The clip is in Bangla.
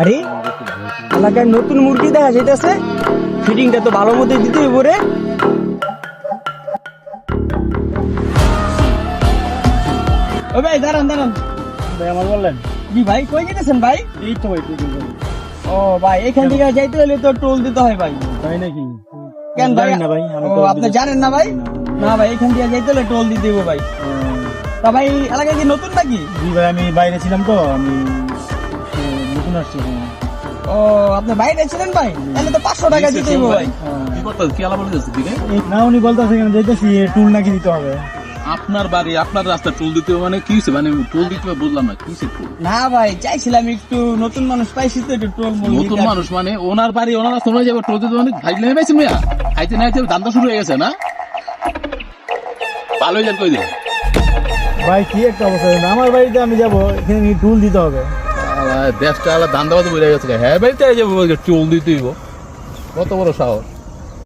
আরে এলাকায় নতুন মুরগি দেখা যাইতেছে, ফিটিংটা তো ভালো মতো দিতে হইব রে। ও ভাই দাঁড়ান দাঁড়ান ভাই আমার বললেন জি ভাই কই যেতেছেন ভাই? এই তো ভাই ও ভাই এখান থেকে যাইতে হলে তো টোল দিতে হয় ভাই। তাই নাকি? কেন ভাই? জানি না ভাই, আমি ও তো আপনি জানেন না ভাই? না ভাই এখান থেকে যাইতে হলে টোল দিতে হবে ভাই। তা ভাই এলাকায় কি নতুন নাকি? জি ভাই, আমি বাইরে ছিলাম তো, আমি নতুন আসছি। ও আপনি বাইরে ছিলেন ভাই, তাহলে তো 500 টাকা দিতে হবে ভাই। কি করতেছ? কি আলাপ বলতেছ দিকে? না উনি বলতেছে কেন যাইতেছি টুল নাকি দিতে হবে। আপনার বাড়ি আপনার রাস্তা টোল দিতে হবে মানে কি হইছে? মানে টোল দিতে হবে বুঝলাম না কি হইছে টোল? না ভাই চাইছিলাম একটু নতুন মানুষ পাইছি তো একটু টোল মোল নতুন মানুষ মানে ওনার বাড়ি ওনার রাস্তা ওনার যাবে টোল দিতে মানে ভাই নেমে পাইছেন মিয়া? খাইতে না খাইতে দান্দা শুরু হয়ে গেছে না? ভালোই যান কই দিন। ভাই কি একটা অবস্থা, আমার বাড়িতে আমি যাবো, এখানে টুল দিতে হবে। দেশটা আলাদা দান্দাবাজ বলে গেছে। হ্যাঁ বাড়িতে যাবো টোল দিতে হইব, কত বড় সাহস।